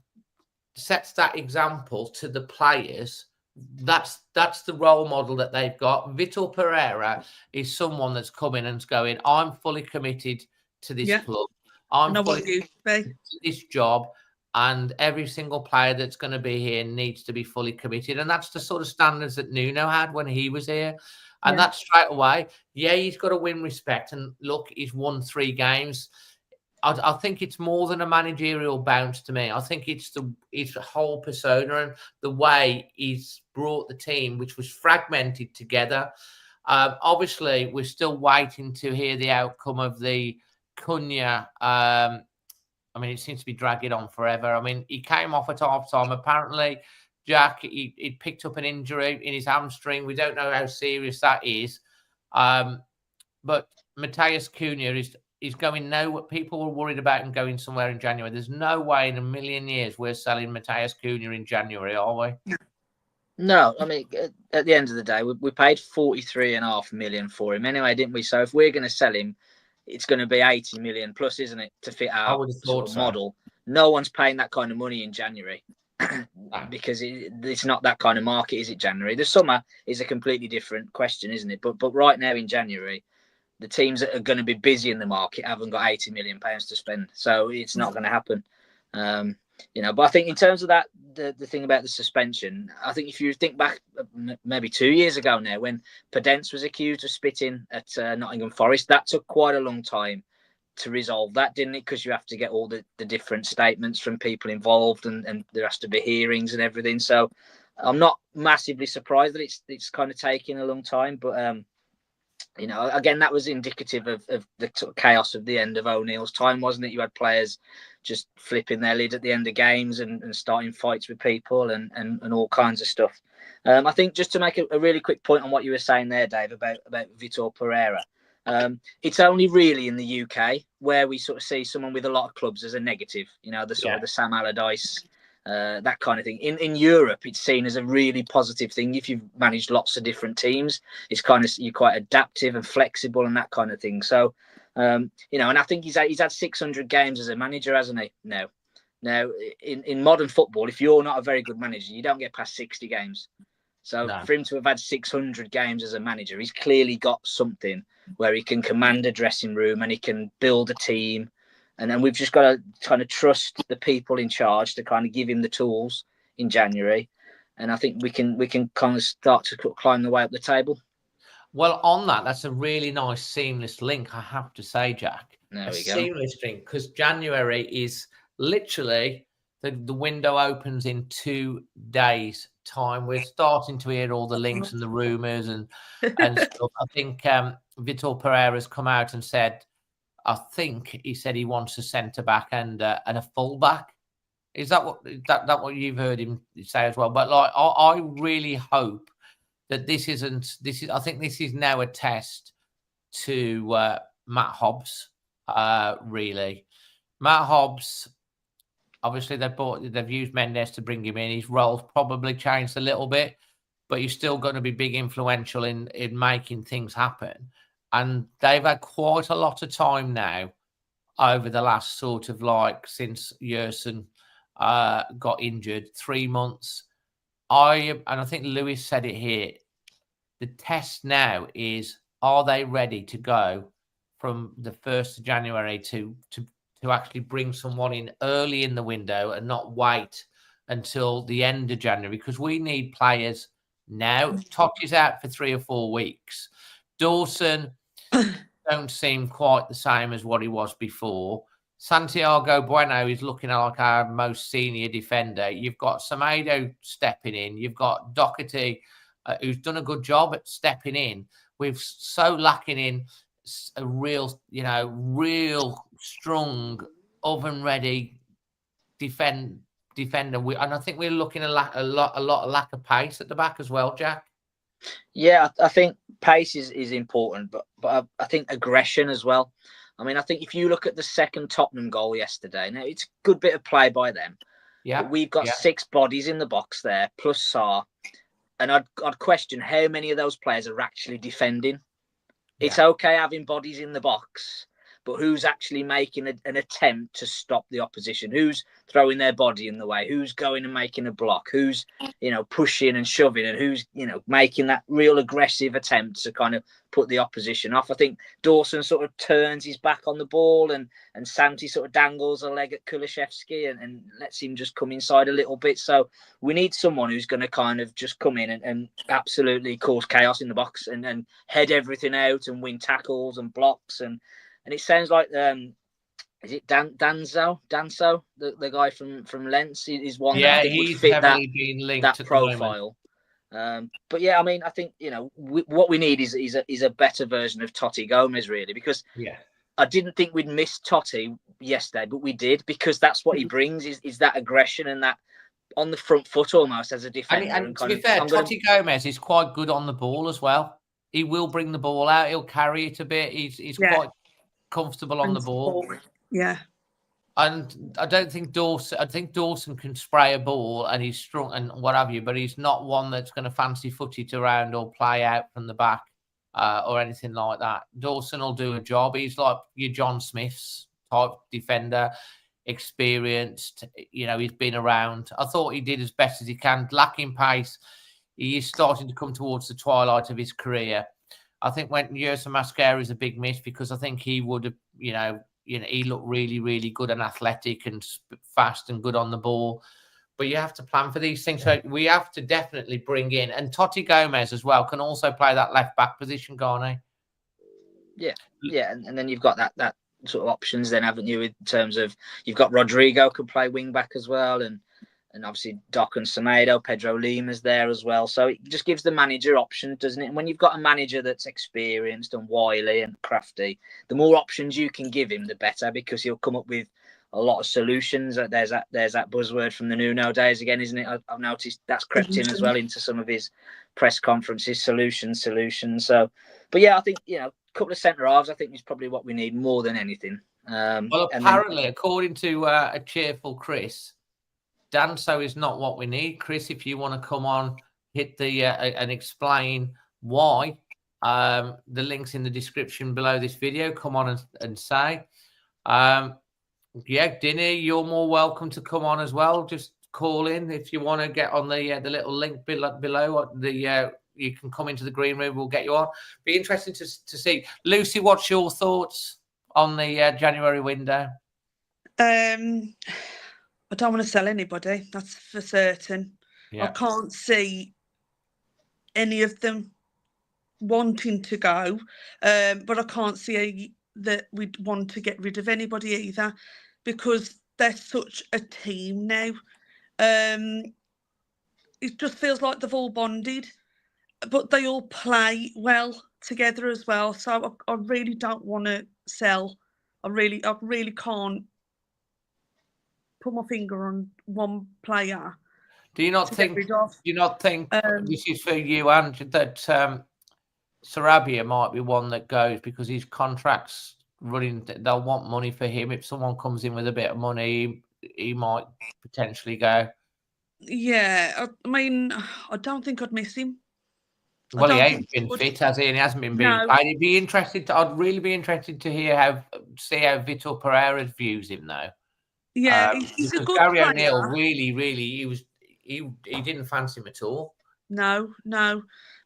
sets that example to the players, that's the role model that they've got. Vitor Pereira is someone that's coming and going, I'm fully committed to this club. I'm fully committed to this job. And every single player that's going to be here needs to be fully committed. And that's the sort of standards that Nuno had when he was here. And that's straight away. Yeah, he's got to win respect. And look, he's won 3 games. I think it's more than a managerial bounce to me. I think it's his whole persona and the way he's brought the team, which was fragmented together. Obviously, we're still waiting to hear the outcome of the Cunha. It seems to be dragging on forever. He came off at half-time. Apparently, Jack, he picked up an injury in his hamstring. We don't know how serious that is. But Matheus Cunha is going nowhere. People were worried about him going somewhere in January. There's no way in a million years we're selling Matheus Cunha in January, are we? No, at the end of the day, we paid 43.5 million for him anyway, didn't we? So if we're going to sell him, it's going to be 80 million plus, isn't it, to fit our sort of model? No one's paying that kind of money in January because it's not that kind of market, is it? January. The summer is a completely different question, isn't it? But right now in January, the teams that are going to be busy in the market haven't got 80 million pounds to spend, so it's not going to happen. But I think in terms of that, the thing about the suspension, I think if you think back maybe 2 years ago now, when Podence was accused of spitting at Nottingham Forest, that took quite a long time to resolve that, didn't it? Because you have to get all the different statements from people involved, and there has to be hearings and everything. So I'm not massively surprised that it's kind of taking a long time, but again, that was indicative of the sort of chaos of the end of O'Neill's time, wasn't it? You had players just flipping their lid at the end of games and starting fights with people and all kinds of stuff. I think just to make a really quick point on what you were saying there, Dave, about Vitor Pereira, it's only really in the UK where we sort of see someone with a lot of clubs as a negative, the sort of the Sam Allardyce, that kind of thing. In Europe, it's seen as a really positive thing. If you've managed lots of different teams, it's kind of, you're quite adaptive and flexible and that kind of thing. So, and I think he's had 600 games as a manager, hasn't he? Now, in modern football, if you're not a very good manager, you don't get past 60 games. So for him to have had 600 games as a manager, he's clearly got something where he can command a dressing room and he can build a team. And then we've just got to kind of trust the people in charge to kind of give him the tools in January. And I think we can kind of start to climb the way up the table. Well, on that's a really nice seamless link, I have to say, Jack. There we go. Seamless link, because January is literally The window opens in 2 days' time. We're starting to hear all the links and the rumours and stuff. I think Vitor Pereira has come out and said, I think he said he wants a centre back and a full back. Is that what you've heard him say as well? But like, I really hope that this isn't. I think this is now a test to Matt Hobbs. Really, Matt Hobbs. Obviously, they've used Mendes to bring him in. His role's probably changed a little bit, but he's still going to be big influential in making things happen. And they've had quite a lot of time now over the last sort of like since Yerson got injured, 3 months. And I think Lewis said it here. The test now is, are they ready to go from the 1st of January to actually bring someone in early in the window and not wait until the end of January? Because we need players now. Totti's out for 3 or 4 weeks. Dawson don't seem quite the same as what he was before. Santiago Bueno is looking like our most senior defender. You've got Semedo stepping in. You've got Doherty, who's done a good job at stepping in. We're so lacking in a real strong, oven-ready defender. And I think we're looking at a lot of lack of pace at the back as well, Jack. Yeah, I think pace is important, but I think aggression as well. I mean, I think if you look at the second Tottenham goal yesterday, now it's a good bit of play by them. Yeah, but we've got 6 bodies in the box there, plus Sarr, and I'd question how many of those players are actually defending. Yeah. It's okay having bodies in the box, but who's actually making an attempt to stop the opposition? Who's throwing their body in the way? Who's going and making a block? Who's, pushing and shoving? And who's, making that real aggressive attempt to kind of put the opposition off? I think Dawson sort of turns his back on the ball and Santi sort of dangles a leg at Kulusevski and lets him just come inside a little bit. So we need someone who's going to kind of just come in and absolutely cause chaos in the box and head everything out and win tackles and blocks. And it sounds like, is it Danso, the guy from Lens, is one that I think would fit that profile. But yeah, I mean, I think, what we need is a better version of Totti Gomez, really, because I didn't think we'd miss Totti yesterday, but we did, because that's what he brings is that aggression and that on the front foot almost as a defender. And to be fair, Totti Gomez is quite good on the ball as well. He will bring the ball out. He'll carry it a bit. He's quite comfortable on the ball. Yeah. And I think Dawson can spray a ball and he's strong and what have you, but he's not one that's going to fancy foot it around or play out from the back or anything like that. Dawson will do a job. He's like your John Smith's type defender, experienced. He's been around. I thought he did as best as he can. Lacking pace, he is starting to come towards the twilight of his career. I think when Yerson Mascara is a big miss, because I think he would have, he looked really, really good and athletic and fast and good on the ball. But you have to plan for these things. So we have to definitely bring in, and Totti Gomez as well can also play that left back position, Garney. Yeah, and then you've got that sort of options then, haven't you? In terms of you've got Rodrigo could play wing back as well, and obviously Doc and Semedo, Pedro Lima's there as well. So it just gives the manager options, doesn't it? And when you've got a manager that's experienced and wily and crafty, the more options you can give him, the better, because he'll come up with a lot of solutions. There's that buzzword from the Nuno days again, isn't it? I've noticed that's crept in as well into some of his press conferences, solutions. So, but yeah, I think, a couple of centre halves, I think is probably what we need more than anything. Well, apparently, according to a cheerful Chris, Danso is not what we need. Chris, if you want to come on, hit the and explain why, the link's in the description below this video. Come on and say. Dinny, you're more welcome to come on as well. Just call in if you want to get on the little link below. You can come into the green room. We'll get you on. Be interesting to see. Lucy, what's your thoughts on the January window? I don't want to sell anybody, that's for certain. Yeah. I can't see any of them wanting to go, but I can't see that we'd want to get rid of anybody either, because they're such a team now. It just feels like they've all bonded, but they all play well together as well. So I really don't want to sell. I really can't put my finger on one player. Do you not think? Do you not think this is for you, Andrew, that Sarabia might be one that goes because his contract's running? They'll want money for him. If someone comes in with a bit of money, he might potentially go. Yeah, I mean, I don't think I'd miss him. Well, he ain't been fit, has he? And he hasn't been being played. I'd be interested. I'd really be interested to hear how Vitor Pereira views him now. Yeah, he's a good Gary player. O'Neill really he didn't fancy him at all. No.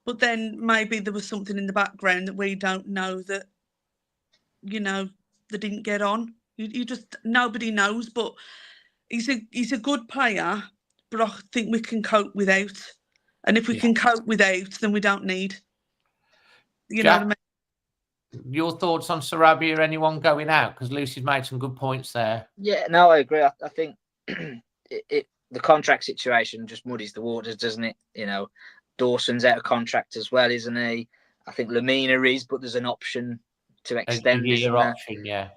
But then maybe there was something in the background that we don't know that, they didn't get on. You just, nobody knows, but he's a good player, but I think we can cope without. And if we can cope without, then we don't need. You know what I mean? Your thoughts on Sarabia, anyone going out? Because Lucy's made some good points there. Yeah, no, I agree. I think the contract situation just muddies the waters, doesn't it? Dawson's out of contract as well, isn't he? I think Lamina is, but there's an option to extend. A year option, yeah.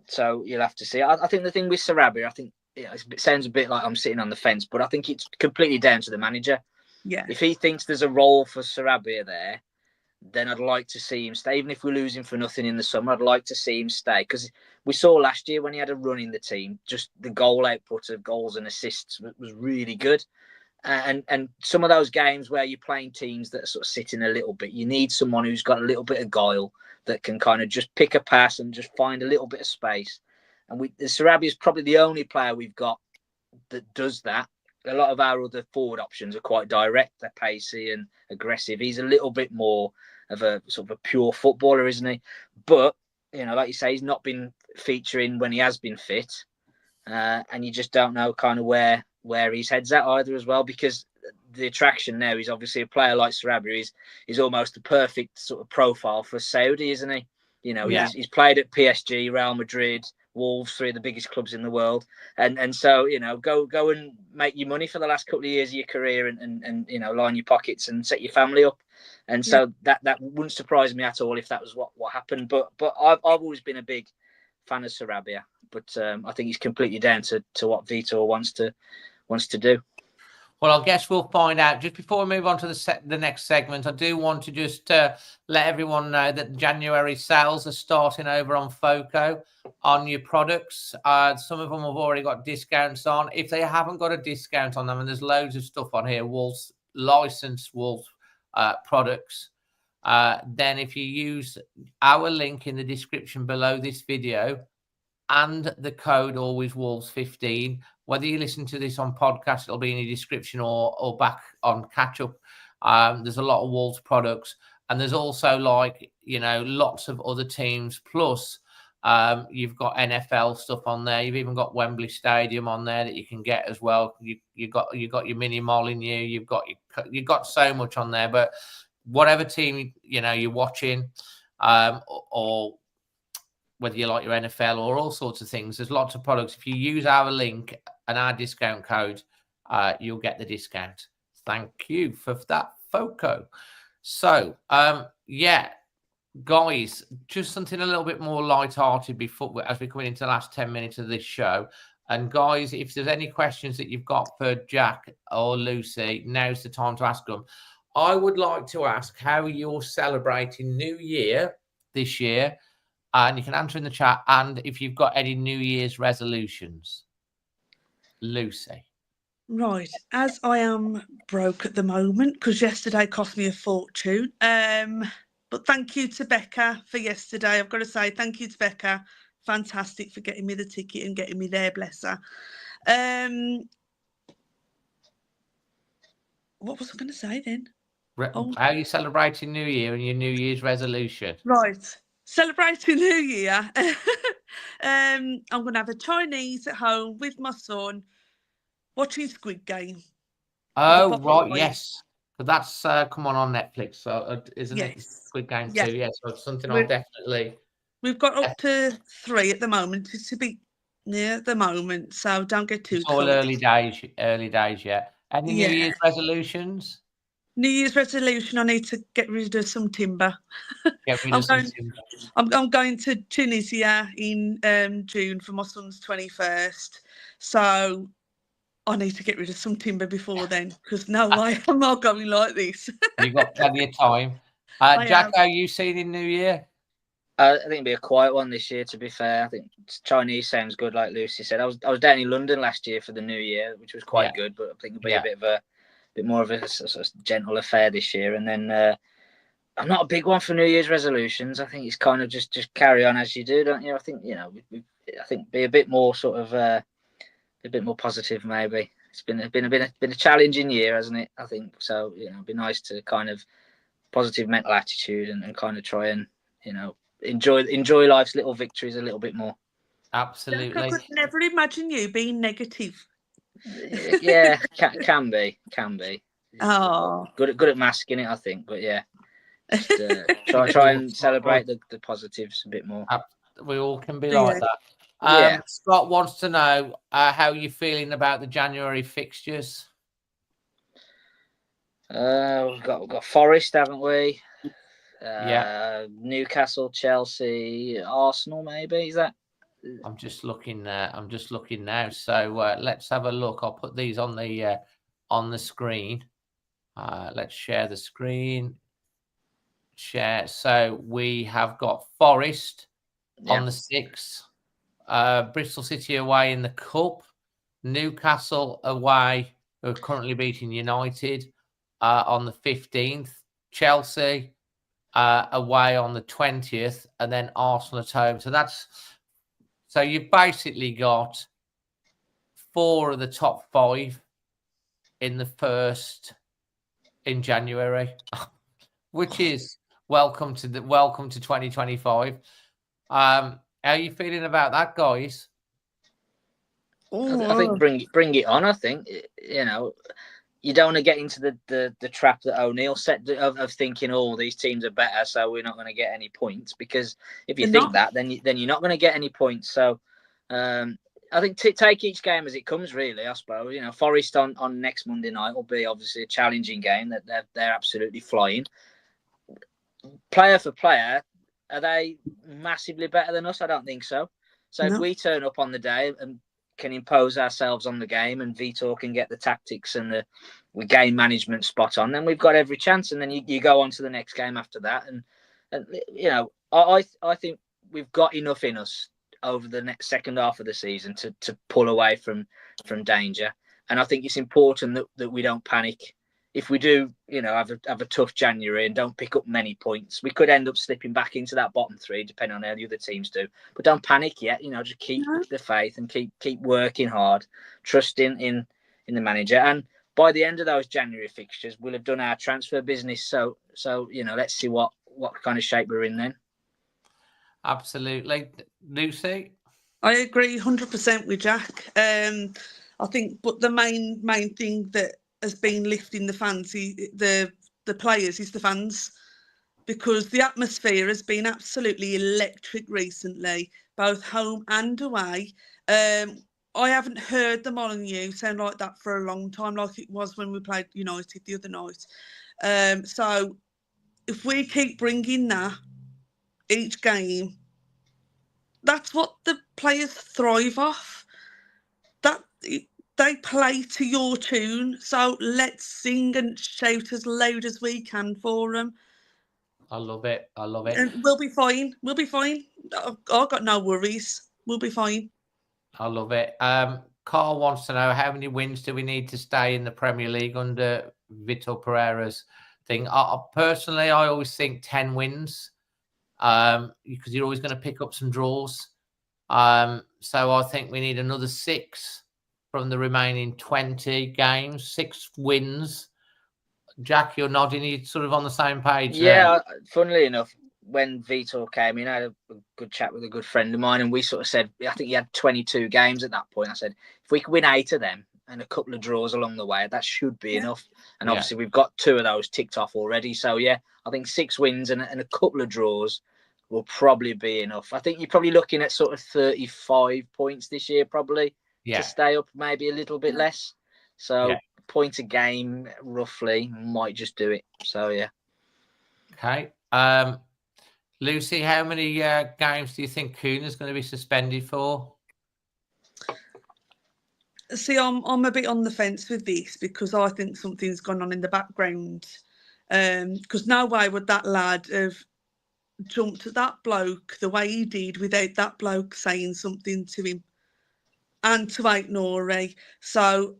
So you'll have to see. I think the thing with Sarabia, I think it sounds a bit like I'm sitting on the fence, but I think it's completely down to the manager. Yeah. If he thinks there's a role for Sarabia there, then I'd like to see him stay. Even if we lose him for nothing in the summer, I'd like to see him stay. Because we saw last year when he had a run in the team, just the goal output of goals and assists was really good. And some of those games where you're playing teams that are sort of sitting a little bit, you need someone who's got a little bit of guile that can kind of just pick a pass and just find a little bit of space. And Sarabia is probably the only player we've got that does that. A lot of our other forward options are quite direct. They're pacey and aggressive. He's a little bit more of a sort of a pure footballer, isn't he? But, like you say, he's not been featuring when he has been fit. And you just don't know kind of where his head's at either as well, because the attraction now is obviously a player like Sarabia is almost the perfect sort of profile for Saudi, isn't he? He's played at PSG, Real Madrid, Wolves, three of the biggest clubs in the world, and so go and make your money for the last couple of years of your career and line your pockets and set your family up, and so that wouldn't surprise me at all if that was what happened. But I've always been a big fan of Sarabia, but I think he's completely down to what Vitor wants to do. Well, I guess we'll find out. Just before we move on to the next segment, I do want to just let everyone know that January sales are starting over on FOCO on your products. Some of them have already got discounts on. If they haven't got a discount on them, and there's loads of stuff on here, licensed Wolves products, then if you use our link in the description below this video and the code alwayswolves15, whether you listen to this on podcast, it'll be in the description or back on catch up. There's a lot of Wolves products, and there's also lots of other teams. Plus, you've got NFL stuff on there. You've even got Wembley Stadium on there that you can get as well. You got your mini Molyneux. You've got so much on there. But whatever team you're watching, or whether you like your NFL or all sorts of things, there's lots of products. If you use our link and our discount code, you'll get the discount. Thank you for that, FOCO. So, guys, just something a little bit more light-hearted before as we come into the last 10 minutes of this show. And guys, if there's any questions that you've got for Jack or Lucy, now's the time to ask them. I would like to ask how you're celebrating New Year this year. And you can answer in the chat. And if you've got any New Year's resolutions. Lucy. Right. As I am broke at the moment, because yesterday cost me a fortune. But thank you to Becca for yesterday. I've got to say thank you to Becca. Fantastic for getting me the ticket and getting me there, bless her. What was I going to say then? How are you celebrating New Year and your New Year's resolution? Right. Celebrating New Year. I'm going to have a Chinese at home with my son watching Squid Game. Oh, right. Yes. But that's come on Netflix. So isn't it Squid Game too? Yes. So it's something I'll definitely. We've got up to 3 at the moment. To be at the moment, so don't get too It's all excited. early days yet. Any New Yeah. Year's resolutions? New Year's resolution: I need to get rid of some timber. Get rid I'm of some going. timber. I'm going to Tunisia in June for my son's 21st, so I need to get rid of some timber before then, because no way am I going like this. You've got plenty of time. I Jack, have. how you seen in New Year? I think it'll be a quiet one this year. To be fair, I think Chinese sounds good, like Lucy said. I was down in London last year for the New Year, which was quite good. But I think it'll be a bit more of a sort of gentle affair this year. And then I'm not a big one for New Year's resolutions. I think it's kind of just carry on as you do, don't you? I think I think be a bit more sort of a bit more positive maybe. It's been a challenging year, hasn't it? I think so. It'd be nice to kind of positive mental attitude and kind of try and enjoy life's little victories a little bit more. Absolutely. I could never imagine you being negative. Yeah, can be. Oh, Good at masking it, I think. But yeah, just try and celebrate the positives a bit more. We all can be like that. Yeah. Scott wants to know how you're feeling about the January fixtures. We've got Forest, haven't we? Yeah. Newcastle, Chelsea, Arsenal. Maybe is that? I'm just looking now. So let's have a look. I'll put these on the screen. Let's share the screen. Share. So we have got Forest on the 6th. Bristol City away in the Cup. Newcastle away, who are currently beating United on the 15th. Chelsea away on the 20th, and then Arsenal at home. So you've basically got 4 of the top 5 in the first in January, which is welcome to 2025. How are you feeling about that, guys? I think bring it on. I think you don't want to get into the trap that O'Neill set of thinking, oh, these teams are better, so we're not going to get any points. Because if you think that, then you're not going to get any points. So I think take each game as it comes. Really, I suppose. Forest on next Monday night will be obviously a challenging game. That they're absolutely flying. Player for player, are they massively better than us? I don't think so. So if we turn up on the day and can impose ourselves on the game, and Vitor can get the tactics and the game management spot on, then we've got every chance. And then you go on to the next game after that. And I think we've got enough in us over the next second half of the season to pull away from danger. And I think it's important that we don't panic. If we do, have a tough January and don't pick up many points, we could end up slipping back into that bottom 3, depending on how the other teams do. But don't panic yet. Just keep the faith and keep working hard, trusting in the manager. And by the end of those January fixtures, we'll have done our transfer business. So let's see what kind of shape we're in then. Absolutely, Lucy. I agree 100% with Jack. I think, but the main thing that has been lifting the fans, the players, is the fans, because the atmosphere has been absolutely electric recently, both home and away. I haven't heard the Molyneux sound like that for a long time, like it was when we played United the other night. So if we keep bringing that each game, that's what the players thrive off. They play to your tune, so let's sing and shout as loud as we can for them. I love it. And we'll be fine. I've got no worries. We'll be fine. I love it. Carl wants to know, how many wins do we need to stay in the Premier League under Vitor Pereira's thing? Personally, I always think 10 wins, because you're always going to pick up some draws. So I think we need another 6 from the remaining 20 games, 6 wins. Jack, you're nodding. You're sort of on the same page. Yeah, funnily enough, when Vitor came in, I had a good chat with a good friend of mine, and we sort of said, I think he had 22 games at that point. I said, if we could win 8 of them and a couple of draws along the way, that should be enough. And obviously we've got 2 of those ticked off already. So, yeah, I think 6 wins and a couple of draws will probably be enough. I think you're probably looking at sort of 35 points this year, probably to stay up, maybe a little bit less. So point a game roughly might just do it. So yeah. Okay. Lucy, how many games do you think Cunha's going to be suspended for? See, I'm a bit on the fence with this because I think something's gone on in the background. Because no way would that lad have jumped at that bloke the way he did without that bloke saying something to him and to Aït-Nouri. So,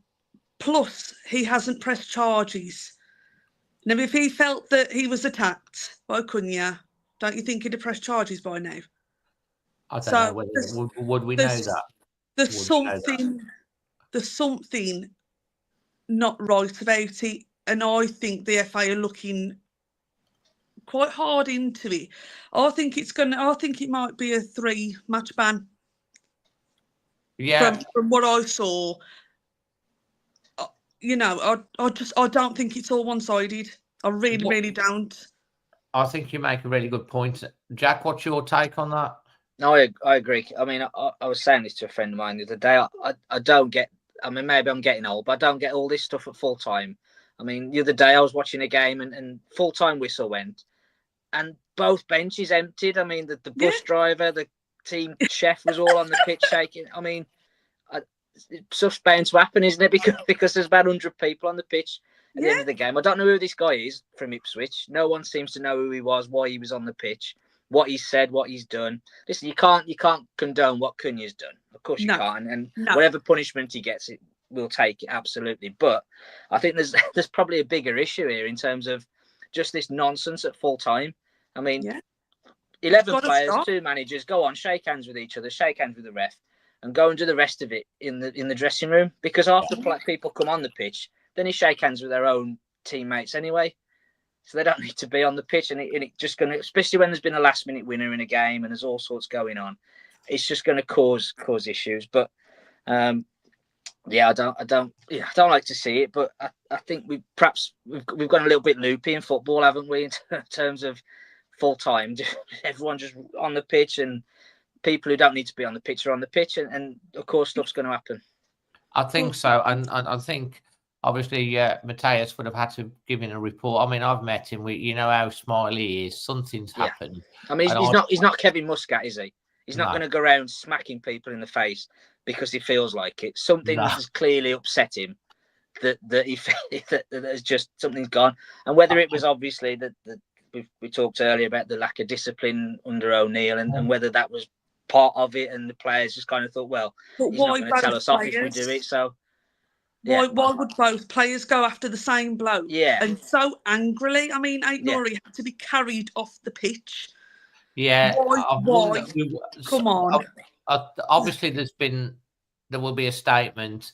plus, he hasn't pressed charges. Now, if he felt that he was attacked by Cunha, don't you think he'd have pressed charges by now? I don't know whether would we know that. There's something not right about it, and I think the FA are looking quite hard into it. I think it might be a 3-match ban. Yeah. From what I saw, you know, I don't think it's all one-sided. I really don't. I think you make a really good point. Jack, what's your take on that? No, I agree. I mean, I was saying this to a friend of mine the other day. I don't get, I mean, maybe I'm getting old, but I don't get all this stuff at full time. I mean, the other day I was watching a game and full-time whistle went and both benches emptied. I mean, the bus driver, the team chef was all on the pitch shaking. I mean, stuff's bound to happen, isn't it? Because there's about 100 people on the pitch at the end of the game. I don't know who this guy is from Ipswich. No one seems to know who he was, why he was on the pitch, what he said, what he's done. Listen, you can't condone what Cunha's done. Of course you can't. And whatever punishment he gets, we'll take it, absolutely. But I think there's probably a bigger issue here in terms of just this nonsense at full time. I mean, 11 players, 2 managers, go on, shake hands with each other, shake hands with the ref, and go and do the rest of it in the dressing room. Because after people come on the pitch, then they shake hands with their own teammates anyway. So they don't need to be on the pitch, and it just going to, especially when there's been a last-minute winner in a game and there's all sorts going on, it's just going to cause issues. But I don't like to see it. But I think we've gone a little bit loopy in football, haven't we? In terms of full time, everyone just on the pitch, and people who don't need to be on the pitch are on the pitch, and of course stuff's going to happen. I think so, and I think. Obviously, Matheus would have had to give in a report. I mean, I've met him. You know how smiley he is. Something's happened. I mean, he's not Kevin Muscat, is he? He's not going to go around smacking people in the face because he feels like it. Something has clearly upset him. That there's just something's gone. And whether it was obviously that we talked earlier about the lack of discipline under O'Neill, and whether that was part of it, and the players just kind of thought, well, he's not going to tell us off if we do it. So. Why would both players go after the same bloke? Yeah. And so angrily. I mean, Aït-Nouri had to be carried off the pitch. Yeah. Why? Come on. Obviously, there will be a statement.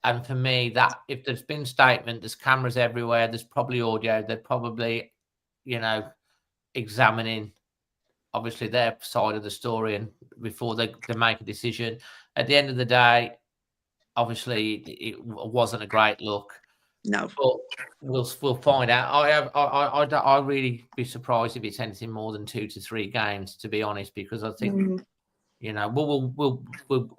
And for me, that if there's been a statement, there's cameras everywhere, there's probably audio, they're probably, examining, obviously, their side of the story and before they make a decision. At the end of the day, obviously, it wasn't a great look. No, but we'll find out. I really be surprised if it's anything more than 2 to 3 games, to be honest, because I think we'll.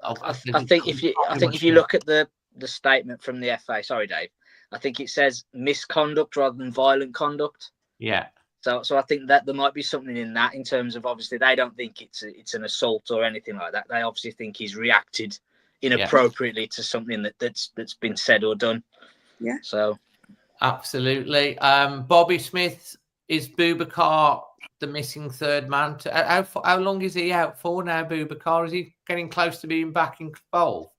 I think if you look at the statement from the FA, sorry, Dave, I think it says misconduct rather than violent conduct. Yeah. So I think that there might be something in that, in terms of obviously they don't think it's an assault or anything like that. They obviously think he's reacted inappropriately to something that's been said or done. Yeah. So absolutely. Bobby Smith, is Boubacar the missing third man? How long is he out for now, Boubacar? Is he getting close to being back involved?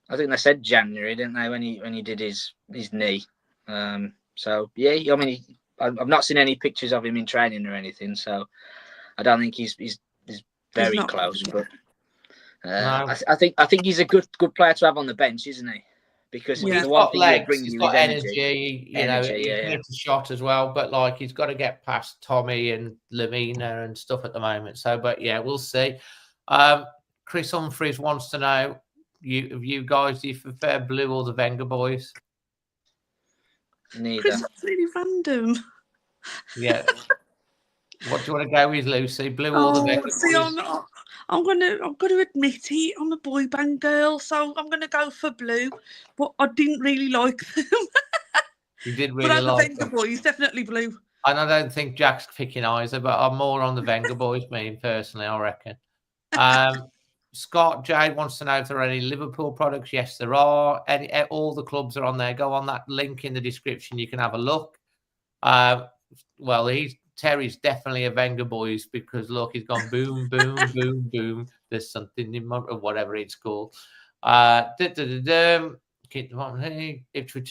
I think they said January, didn't they, when he did his knee. So yeah, I mean, I've not seen any pictures of him in training or anything, so I don't think he's very close. But no. I think he's a good player to have on the bench, isn't he? Because he's got legs, he's got energy. He needs a shot as well, but he's got to get past Tommy and Lamina and stuff at the moment. So, but yeah, we'll see. Chris Humphreys wants to know, you guys, do you prefer Blue or the Wenger boys? Neither. Chris, that's really random. Yeah. What do you want to go with, Lucy? Blue or the Oh, Venga see, Boys? I'm gonna admit it. I'm a boy band girl, so I'm gonna go for blue. But I didn't really like them. You did But really out the like Venga them. Boys, definitely blue. And I don't think Jack's picking either, but I'm more on the Venga Boys, me personally, I reckon. Scott J wants to know if there are any Liverpool products. Yes, there are. All the clubs are on there. Go on that link in the description. You can have a look. Well, Terry's definitely a Venga Boys because look, he's gone boom, boom, boom, boom. There's something in my, or whatever it's called. Ipswich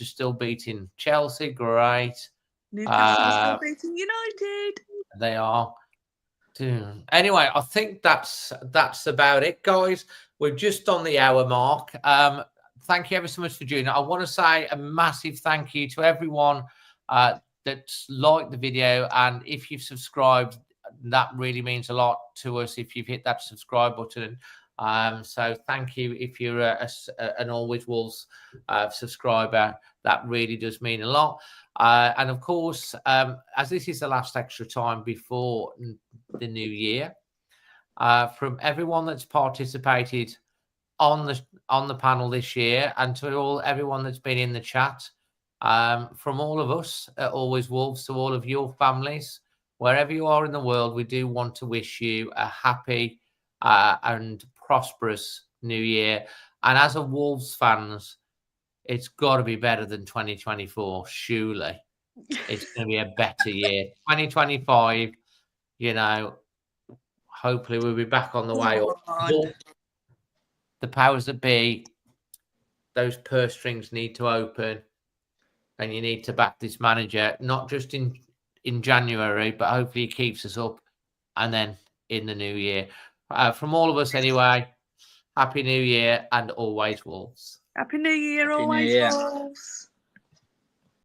is still beating Chelsea. Great. Newcastle are still beating United. They are. Anyway, I think that's about it, guys. We're just on the hour mark. Thank you ever so much for joining. I want to say a massive thank you to everyone that's liked the video, and if you've subscribed, that really means a lot to us if you've hit that subscribe button. So thank you if you're an Always Wolves subscriber. That really does mean a lot. And of course, as this is the last extra time before the new year, from everyone that's participated on the panel this year, and to everyone that's been in the chat, from all of us at Always Wolves to all of your families, wherever you are in the world, we do want to wish you a happy and prosperous new year. And as a Wolves fans, it's got to be better than 2024, surely. It's going to be a better year. 2025, hopefully we'll be back on the way up. The powers that be, those purse strings need to open, and you need to back this manager, not just in January, but hopefully he keeps us up, and then in the new year. From all of us anyway, Happy New Year and always Wolves. Happy New Year, Happy New Always Year. Wolves.